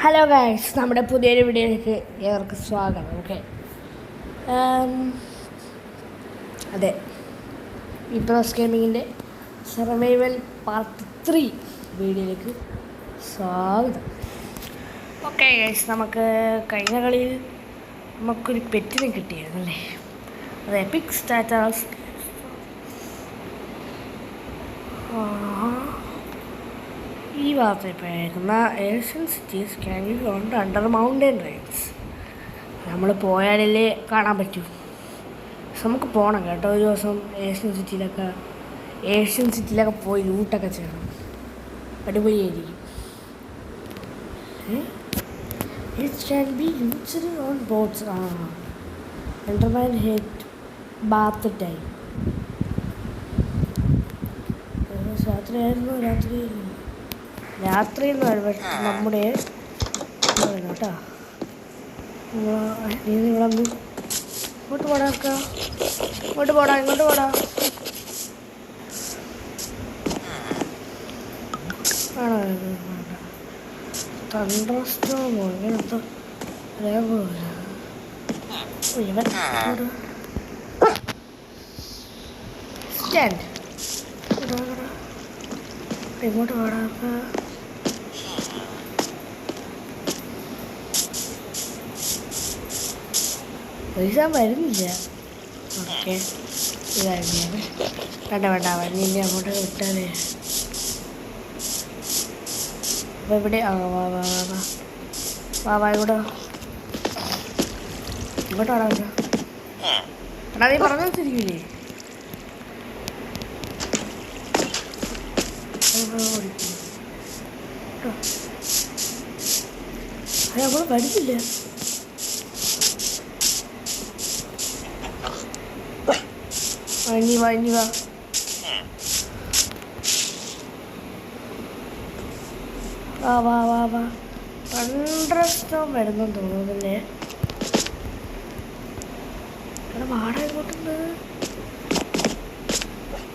Hello guys, നമ്മുടെ പുതിയൊരു വീഡിയോയിലേക്ക് ഏവർക്കും സ്വാഗതം. ഓക്കെ, അതെ, വിപ്രോസ് ഗെയിമിങ്ങിൻ്റെ സർവൈവൽ പാർട്ട് 3 വീഡിയോയിലേക്ക് സ്വാഗതം. ഓക്കെ ഗൈസ്, നമുക്ക് കഴിഞ്ഞ കളിയിൽ നമുക്കൊരു പെറ്റിനെ കിട്ടിയായിരുന്നു അല്ലേ? അത് എപ്പിക് സ്റ്റാറ്റസ്. ഈ ഭാഗത്ത് പറയുന്ന Asian cities can you on under mountain range. നമ്മൾ പോയാലല്ലേ കാണാൻ പറ്റൂ. നമുക്ക് പോകണം കേട്ടോ, ഒരു ദിവസം ഏഷ്യൻ സിറ്റിയിലൊക്കെ പോയി ലൂട്ടൊക്കെ ചെയ്യണം. അടിപൊളിയായിരിക്കും. It can be used on boats. എൻ്റർമൈൻ ഹെഡ് ബാത്ത് ടൈം. രാത്രി എന്ന് പറയുമ്പോൾ നമ്മുടെ കേട്ടോ. നീ ഇവിടെ ഇങ്ങോട്ട് പോടാ, ഇങ്ങോട്ട് പോടാ. ആണോ തണ്ടർസ്റ്റോമോ ഇങ്ങനത്തെ സ്റ്റാൻഡ് ഇങ്ങോട്ട് പോടാ. പൈസ വരുന്നില്ല. ഓക്കെ, ഇതായിരുന്നു വേണ്ട വരുന്നില്ല. അങ്ങോട്ട് വിട്ടാലേ. അപ്പോൾ ഇവിടെ വാ ഇങ്ങോട്ടോ. ഇങ്ങോട്ടാടാ എടാ, നീ പറഞ്ഞു വെച്ചിരിക്കില്ലേ? നമ്മൾ പഠിച്ചില്ല. ഇനി വാ തണ്ടർസ്റ്റോം വരുന്നെന്ന് തോന്നുന്നല്ലേ? ഇവിടെ വാടക ഇങ്ങോട്ടുണ്ട്.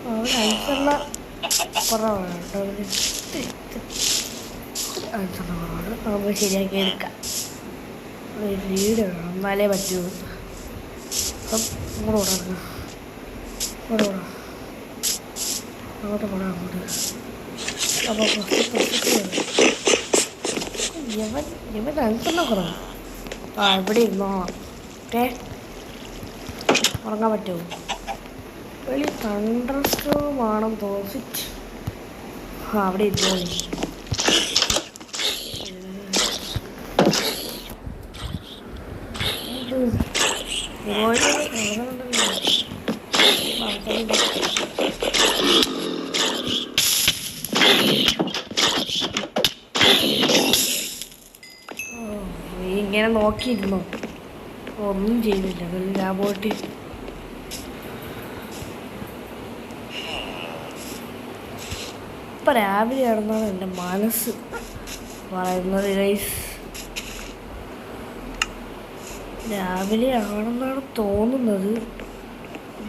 അവിടെ ഐസുള്ള കുറവാണ് കേട്ടോ. ഐസുള്ള കുറവാണ്. നമുക്ക് ശരിയാക്കി എടുക്കാം. ഒരു ലീഡ് വേണം, എന്നാലേ പറ്റൂ. അപ്പം അങ്ങോട്ട് അപ്പോൾ ഇവൻ ഐസുള്ള കുറവാണ്. ഇവിടെ ഇരുന്നോളാം. ഓക്കെ, ഉറങ്ങാൻ പറ്റുമോ? വെളി തണ്ടർസ്റ്റോമാണെന്ന് തോന്നിട്ട് അവിടെ ഇരുന്നോ. ഇങ്ങനെ നോക്കിയിരുന്നോ? ഒന്നും ചെയ്തില്ല. ഞാൻ പോയിട്ട് ഇപ്പം രാവിലെ ആണെന്നാണ് എൻ്റെ മനസ്സ് പറയുന്നത് ഗൈസ്. രാവിലെ ആണെന്നാണ് തോന്നുന്നത്.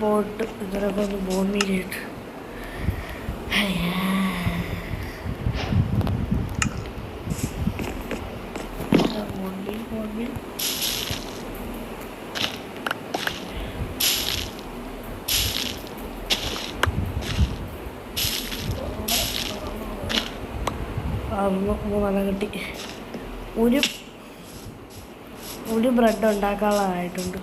ബോട്ട് ഇതിനൊക്കെ ഒന്ന് ഭൂമിയിലിട്ട് നല്ല കിട്ടി. ഒരു ബ്രെഡ് ഉണ്ടാക്കാനുള്ളതായിട്ടുണ്ട്.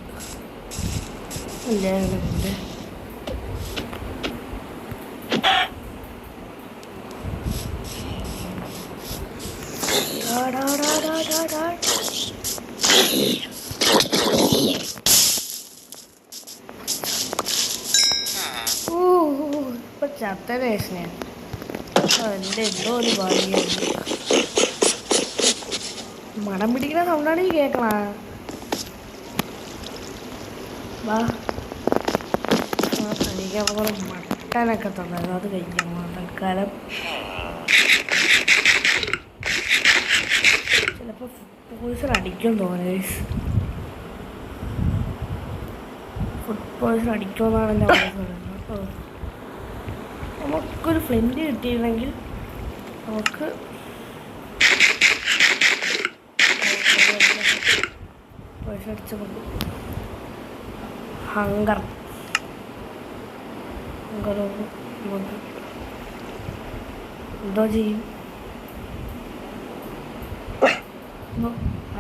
ഇപ്പൊ ചത്തനേഷനെ എൻ്റെ എന്തോ ഒരു ഭാഗ്യമുണ്ട്. മണം പിടിക്കുന്ന സൗണ്ടാണ് ഈ കേൾക്കണ. വാ, എനിക്ക് കുറേ മട്ടനൊക്കെ തന്നായിരുന്നു, അത് കഴിക്കാം തൽക്കാലം. ചിലപ്പോൾ പോയിസൺ അടിക്കും തോന്നുന്നു. ഫുഡ് പോയിസൺ അടിക്കുമെന്നാണ് എൻ്റെ മനസ്സ് പറയുന്നത്. നമുക്കൊരു ഫ്ലെൻഡ് കിട്ടിയിരുന്നെങ്കിൽ നമുക്ക് നമുക്ക് ഹങ്കർ നമുക്ക് എന്തോ ചെയ്യും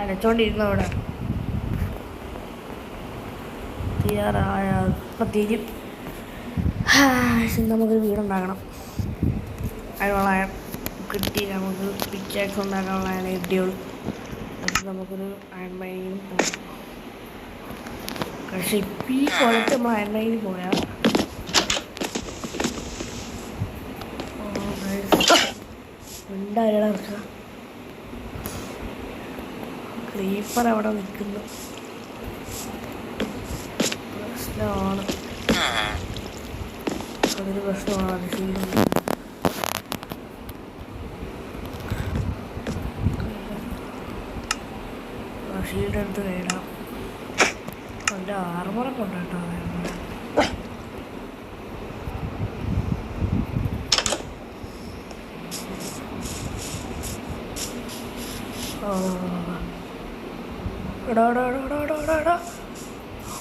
അരച്ചോണ്ടിരുന്നു അവിടെ തീരാറായ ഇപ്പം തിരും. നമുക്കൊരു വീടുണ്ടാക്കണം. അതിനുള്ള കിട്ടി നമുക്ക് പിക്കാക്സ് ഉണ്ടാക്കാനുള്ള കിട്ടിയുള്ളൂ. അത് നമുക്കൊരു അയൺ മൈനിനും പോകാം. പക്ഷെ ഇപ്പം ഈ കൊലത്ത് നമ്മൾ അയൺ മൈനിൽ പോയാൽ ഉണ്ടായിട ഇറക്കുക. ക്രീപ്പർ അവിടെ നിൽക്കുന്നു. പ്രശ്നമാണ്, അതൊരു പ്രശ്നമാണ്. ഷീൽഡ് എടുത്ത് കഴിയണം. എൻ്റെ ആർമറൊക്കെ ഉണ്ട് കേട്ടോ.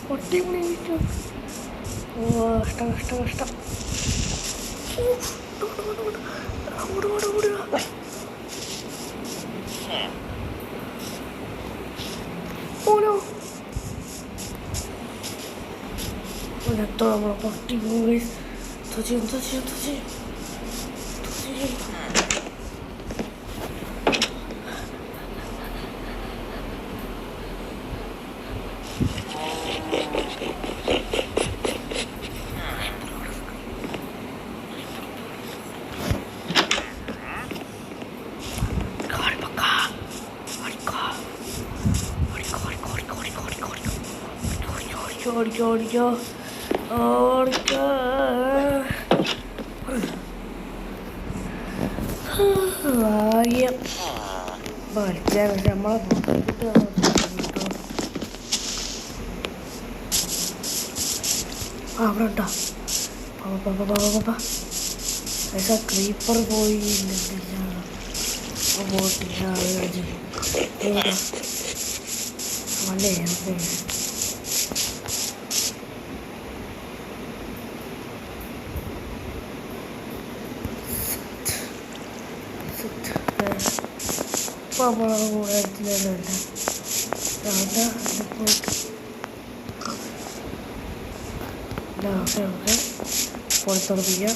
പൊട്ടി വിളിച്ചു. കഷ്ടം കഷ്ടം കഷ്ടം. ഓനോ എത്തോ നമ്മളെ പൊട്ടി പോയി. ഓടിക്കോ ഭാഗ്യം പഠിച്ചാൽ നമ്മളെ നോക്കിയിട്ട് അവിടെ ഉണ്ടോ ക്രീപ്പർ പോയി പോട്ടില്ല വല്ലേ കൂടത്തിലുണ്ട്. ഓക്കെ പൊളിത്തുറപ്പിക്കാം.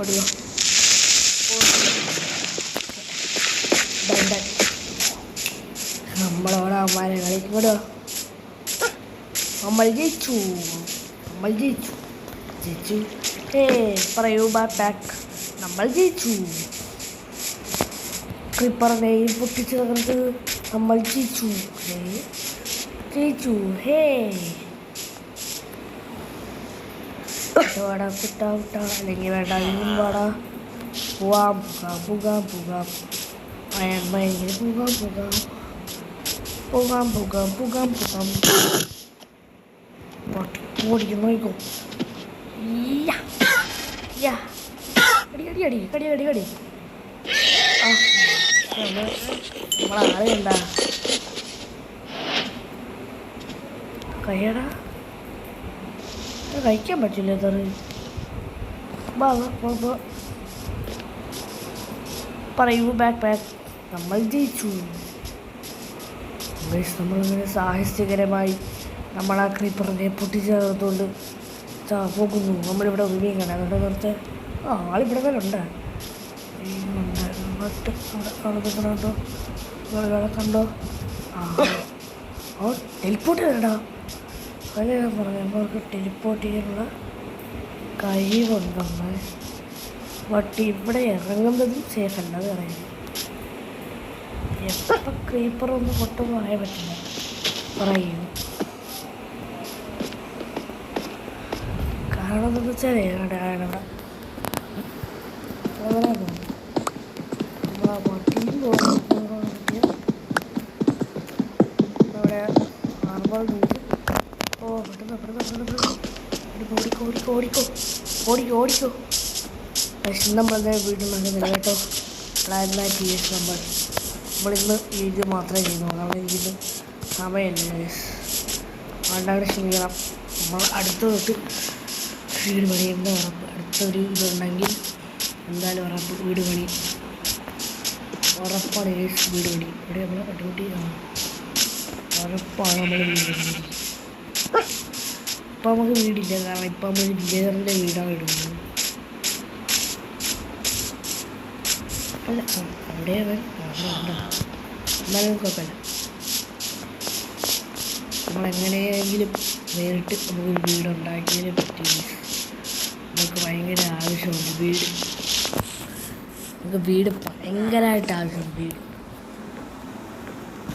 ഓടിയോ നമ്മളോടെ അമ്മാരെ കളിക്കൂടോ. നമ്മൾ ജയിച്ചു. പറയൂ ബാക്ക്. നമ്മൾ ജയിച്ചു. ക്രീപ്പറിനെയും പൊട്ടിച്ച് തകർത്ത് നമ്മൾ ജയിച്ചു. ഹേ വാടാ വിട്ടാ അല്ലെങ്കിൽ വേണ്ട ഇന്നും വാടാ. പോകാം അയൺ മൈനിൽ പോകാം. ഓടിക്കും നോക്കോ. കടി നമ്മളാള് എന്താ കഴിയടാ കഴിക്കാൻ പറ്റില്ല. തെറി പറയൂ ബാക്ക്. നമ്മൾ ജയിച്ചു. നമ്മളിങ്ങനെ സാഹസികരമായി നമ്മൾ ആ ക്രീപ്പറിനെ പൊട്ടിച്ചേർത്തുകൊണ്ട് പോകുന്നു. നമ്മളിവിടെ ഉപയോഗിക്കണം. അതുകൊണ്ട് കുറച്ച് ആളിവിടെ തന്നെ ഉണ്ട്. കണ്ടോ ടെലിപ്പോർട്ട് ചെയ്യടാ. അല്ലേ ഞാൻ പറഞ്ഞു നമ്മൾക്ക് ടെലിപ്പോർട്ട് ചെയ്യാനുള്ള കഴിവുണ്ടെന്ന്. ബട്ട് ഇവിടെ ഇറങ്ങുന്നതും സേഫ് അല്ല. അത് പറയുന്നത് എപ്പം ക്രീപ്പറൊന്നും പൊട്ടും പറയാൻ പറ്റില്ല. പറയൂ കാരണം എന്താണെന്ന് വെച്ചാൽ ടീം അവിടെ ആർബോൾ പെട്ടെന്ന് ഓടിക്കോ. പക്ഷെ നമ്മളെ വീടുണ്ടാക്കുന്നില്ല കേട്ടോ. നമ്മളിന്ന് വീഡിയോ മാത്രമേ ചെയ്യുന്നുള്ളൂ. കാരണം ഇതിന് സമയമില്ല ഗൈസ്. അതുകൊണ്ടാണ് ക്ഷമിക്കണം. നമ്മൾ അടുത്ത തൊട്ട് വീട് പണിയുന്ന ഉറപ്പ്. അടുത്തൊരു ഇതുണ്ടെങ്കിൽ എന്തായാലും ഉറപ്പ് വീട് പണി ഉറപ്പാണ് ഗൈസ്. വീട് പണി ഇവിടെ നമ്മളെ പട്ടികുട്ടി ഉറപ്പാണ് നമ്മൾ വീട് പണി. ഇപ്പം നമുക്ക് വീടില്ല, കാരണം ഇപ്പം നമ്മൾ വില്ലേജറിൻ്റെ വീടാണ് ഇടുന്നത്. അല്ല അവിടെ അവൻ ഉണ്ടോ എന്നാലും കുഴപ്പമില്ല. നമ്മളെങ്ങനെയെങ്കിലും നേരിട്ട് നമുക്ക് വീടുണ്ടാക്കിയതിനെ പറ്റി നമുക്ക് ഭയങ്കര ആവശ്യമുണ്ട് വീട്. നമുക്ക് വീട് ഭയങ്കരമായിട്ട് ആവശ്യമുണ്ട്. വീട്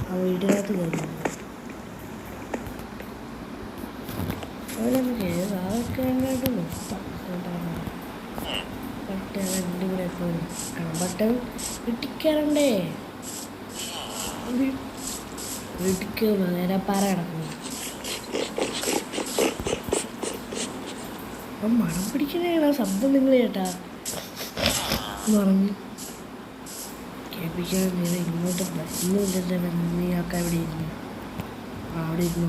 ആ വീടിനകത്ത് കയറുന്നു നമുക്ക് അതൊക്കെ എങ്ങോട്ട് നിർത്താം. ബട്ട് രണ്ടും കൂടെ എപ്പോഴും ബട്ടൺ ഇട്ടിക്കറണ്ടേ. വീട്ടിക്ക് നേരെ പറ കിടക്കുന്നു. അപ്പം മണം പിടിക്കണേണ ശബ്ദം നിങ്ങൾ കേട്ടാ പറഞ്ഞു കേൾപ്പിക്കാൻ. നേരെ ഇങ്ങോട്ട് ഇന്നില്ല, നീ ആക്കാൻ ഇവിടെ ഇരുന്നു. അവിടെ ഇരുന്നു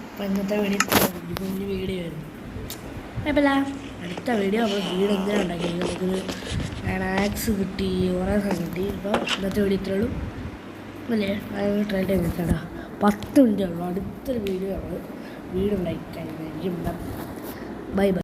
അപ്പം ഇന്നത്തെ വീഡിയോ കുഞ്ഞു വീഡിയോ ആയിരുന്നു. കുഴപ്പമില്ല. അടുത്ത വീഡിയോ നമ്മൾ വീട് എന്തിനാണ് ഉണ്ടാക്കിയത്. നമുക്കൊരു ആക്സ് കിട്ടി, കുറേ സാധനം കിട്ടി. ഇപ്പോൾ ഇന്നത്തെ വീഡിയോ ഇത്രേ ഉള്ളൂ അല്ലേ. ട്രൈ ചെയ്ത് നിൽക്കടാ. 10 മിനിറ്റേ ഉള്ളൂ. അടുത്തൊരു വീഡിയോ നമ്മൾ വീടുണ്ടാക്കി കഴിഞ്ഞാൽ ബൈ ബൈ.